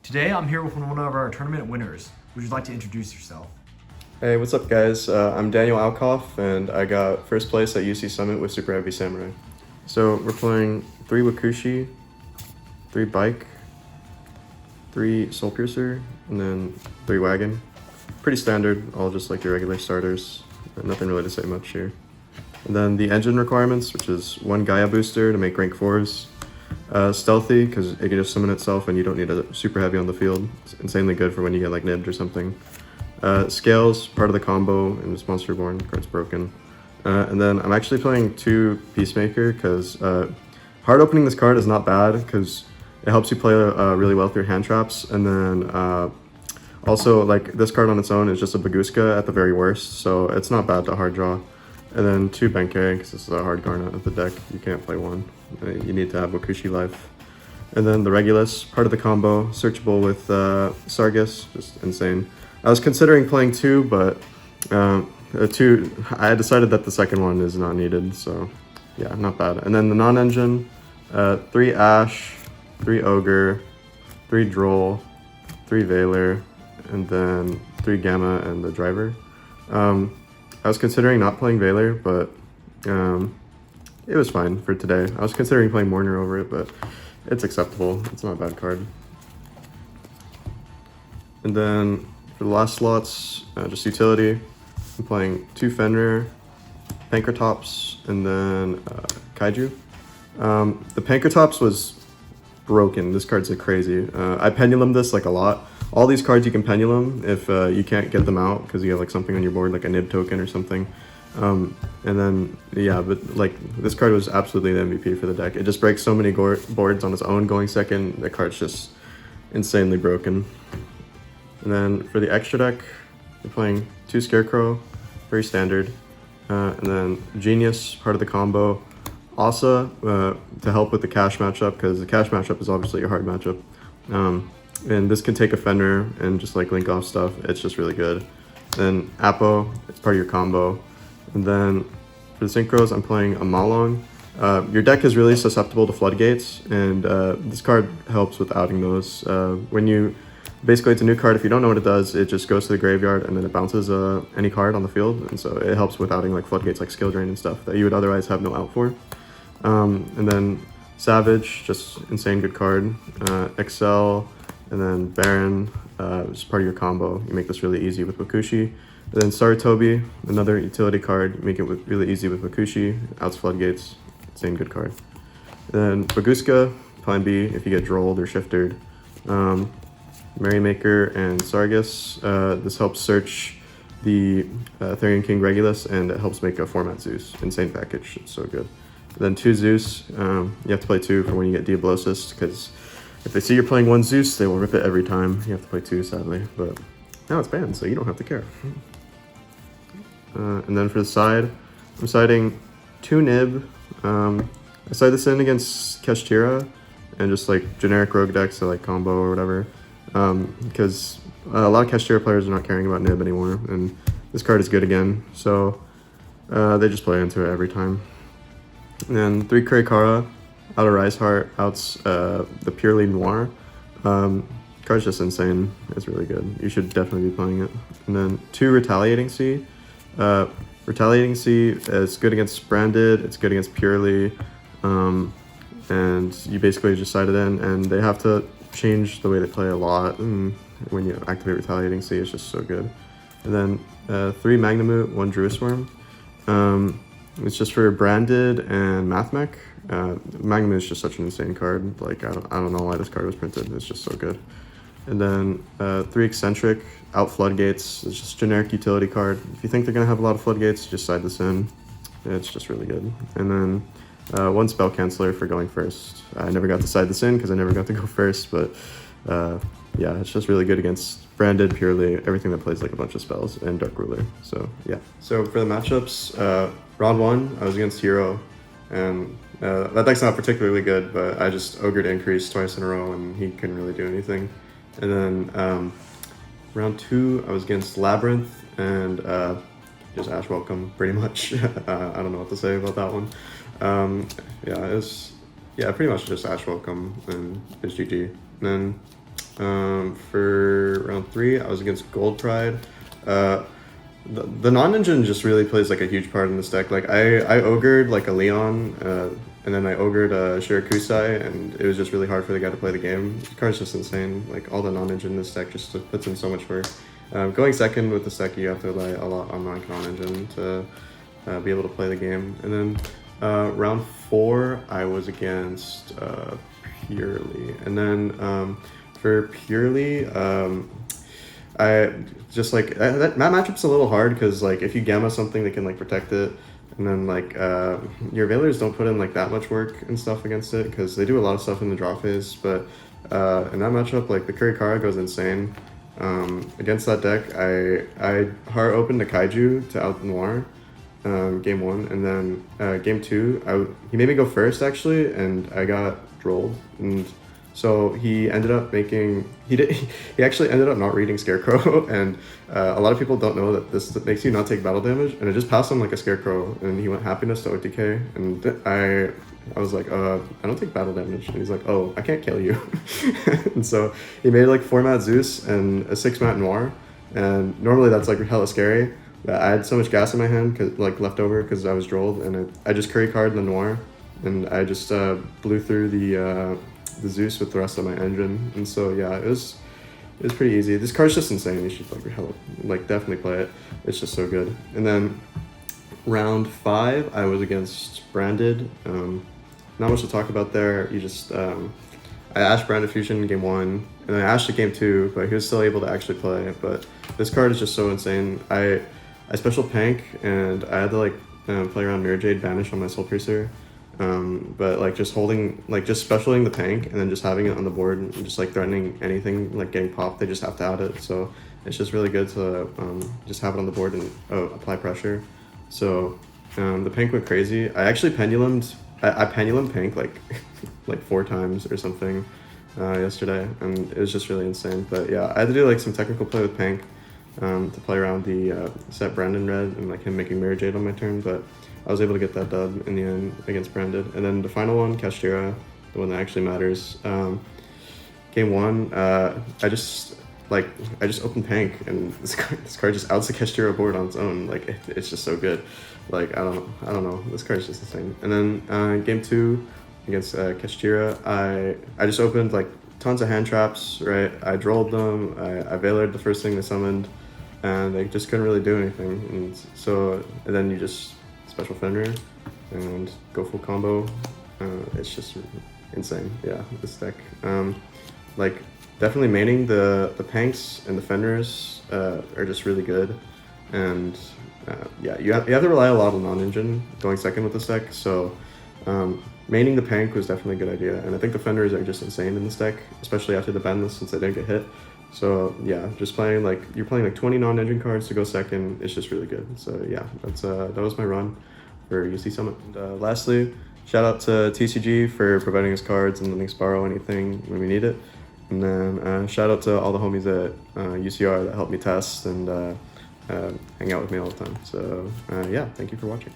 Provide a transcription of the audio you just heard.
Today I'm here with one of our tournament winners. Would you like to introduce yourself? Hey, what's up guys? I'm Daniel Alkoff and I got first place at UC Summit with Super Heavy Samurai. So we're playing 3 Wakushi, 3 Bike, 3 Soul Piercer, and then 3 Wagon. Pretty standard, all just like your regular starters. Nothing really to say much here. And then the engine requirements, which is 1 Gaia booster to make rank 4s. Stealthy, because it can just summon itself and you don't need a super heavy on the field. It's insanely good for when you get like nibbed or something. Scales, part of the combo, and it's Monster Born, card's broken. And then I'm actually playing 2 Peacemaker, because hard opening this card is not bad, because it helps you play really well through hand traps. And then also, like, this card on its own is just a Baguska at the very worst, so it's not bad to hard draw. And then 2 Benkei, because this is a hard Garnet of the deck. You can't play 1. You need to have Wakushi life. And then the Regulus, part of the combo, searchable with Sargus, just insane. I was considering playing 2, but I decided that the second one is not needed, so yeah, not bad. And then the non-engine, 3 Ash, 3 Ogre, 3 Droll, 3 Veiler, and then 3 Gamma and the Driver. I was considering not playing Veiler, but it was fine for today. I was considering playing Mourner over it, but it's acceptable. It's not a bad card. And then for the last slots, just utility. I'm playing 2 Fenrir, Pankratops, and then Kaiju. The Pankratops was broken. This card's like crazy. I pendulum this like a lot. All these cards you can pendulum if you can't get them out because you have like something on your board, like a nib token or something. And then, yeah, but like this card was absolutely the MVP for the deck. It just breaks so many boards on its own going second. The card's just insanely broken. And then for the extra deck, we're playing 2 Scarecrow, very standard. And then Genius, part of the combo. Asa, to help with the cash matchup, because the cash matchup is obviously a hard matchup. And this can take a Fenrir and just like link off stuff. It's just really good. Then Apo, it's part of your combo. And then for the synchros, I'm playing a Malong. Your deck is really susceptible to floodgates, and this card helps with outing those. Basically it's a new card. If you don't know what it does, it just goes to the graveyard and then it bounces any card on the field. And so it helps with outing like floodgates, like skill drain and stuff that you would otherwise have no out for. And then Savage, just insane good card. Excel, and then Baron, which is part of your combo. You make this really easy with Wakushi. And then Sarutobi, another utility card. You make it really easy with Wakushi. Outs floodgates, insane good card. And then Baguska, plan B if you get drolled or shifted. Merrymaker and Sargus. This helps search the Therian King Regulus, and it helps make a format Zeus. Insane package, it's so good. And then 2 Zeus, you have to play 2 for when you get Diablosis, because if they see you're playing 1 Zeus, they will rip it every time. You have to play 2, sadly, but now it's banned, so you don't have to care. And then for the side, I'm siding 2 Nib. I side this in against Keshtira, and just like generic rogue decks, so like combo or whatever. Because a lot of Kashtira players are not caring about Nib anymore, and this card is good again, so they just play into it every time. And then 3 Kurikara, out of Rise Heart, outs the Purely Noir. Card's just insane. It's really good. You should definitely be playing it. And then 2 Retaliating Sea. Retaliating Sea is good against Branded, it's good against Purely, and you basically just side it in, and they have to change the way they play a lot, and when you activate Retaliating Sea, it's just so good. And then 3 Magnamut, 1 Druisworm. It's just for Branded and Mathmech. Magnamut is just such an insane card. Like, I don't know why this card was printed. It's just so good. And then 3 Eccentric, out Floodgates. It's just a generic utility card. If you think they're going to have a lot of Floodgates, just side this in. It's just really good. And then 1 Spell Canceller for going first. I never got to side this in because I never got to go first, but yeah, it's just really good against Branded, Purely, everything that plays like a bunch of spells, and Dark Ruler. So yeah. So for the matchups, round 1, I was against Hero, and that deck's not particularly good, but I just ogred Increase twice in a row, and he couldn't really do anything. And then round 2, I was against Labyrinth, and just Ash Welcome, pretty much. I don't know what to say about that one. Yeah, it was pretty much just Ash Welcome, and it's GG. And then For round 3, I was against Gold Pride. The non-engine just really plays like a huge part in this deck. Like I ogred like a Leon, and then I ogred a Shirakusai, and it was just really hard for the guy to play the game. The card's just insane. Like all the non-engine in this deck just puts in so much work. Going second with this deck, you have to rely a lot on like non-engine to be able to play the game. And then round 4, I was against Purely, and then for Purely, I just like that matchup's a little hard because like if you gamma something, they can like protect it, and then like your Veilers don't put in like that much work and stuff against it because they do a lot of stuff in the draw phase. But in that matchup, like the Kurikara goes insane. Against that deck, I hard opened a Kaiju to out Noir, game 1, and then game 2, he made me go first actually, and I got drolled, and so he ended up making he actually ended up not reading Scarecrow, and a lot of people don't know that this makes you not take battle damage, and it just passed him like a Scarecrow, and he went happiness to OTK, and I was like, I don't take battle damage, and he's like, oh, I can't kill you. And so he made like 4-mat Zeus and a 6-mat Noir, and normally that's like hella scary, but I had so much gas in my hand like left over because I was drolled, and I just curry card the Noir, and I just blew through the Zeus with the rest of my engine, and so yeah, it was pretty easy. This card's just insane. You should definitely play it. It's just so good. And then round 5, I was against Branded. Not much to talk about there. You just I ashed Branded Fusion in game 1, and then I ashed it game 2, but he was still able to actually play. But this card is just so insane. I special Pank, and I had to like play around Mirror Jade Banish on my Soul Piercer. But like just holding, like just specialing the Pank and then just having it on the board and just like threatening anything like getting popped, they just have to add it. So it's just really good to just have it on the board and apply pressure. So the Pank went crazy. I actually pendulumed, I pendulum Pank like like 4 times or something yesterday, and it was just really insane. But yeah, I had to do like some technical play with Pank to play around the set Brandon red and like him making Mirror Jade on my turn, but I was able to get that dub in the end against Branded. And then the final one, Kashtira, the one that actually matters. Game 1, I just opened Pank, and this card just outs the Kashtira board on its own. Like it's just so good. Like I don't know. This card is just insane. And then game 2 against Kashtira, I just opened like tons of hand traps. Right, I drolled them. I Veilered the first thing they summoned, and they just couldn't really do anything. And then you just special Fenrir and go full combo. It's just insane. Yeah, this deck. Like definitely maining the Panks and the Fenrirs are just really good, and yeah, you have to rely a lot on non-engine going second with this deck. So maining the Pank was definitely a good idea, and I think the Fenrirs are just insane in this deck, especially after the ban list since they didn't get hit. So yeah, just playing like you're playing like 20 non-engine cards to go second. It's just really good. So yeah, that was my run for UC Summit. And lastly, shout out to TCG for providing us cards and letting us borrow anything when we need it. And then shout out to all the homies at UCR that helped me test and hang out with me all the time. So yeah, thank you for watching.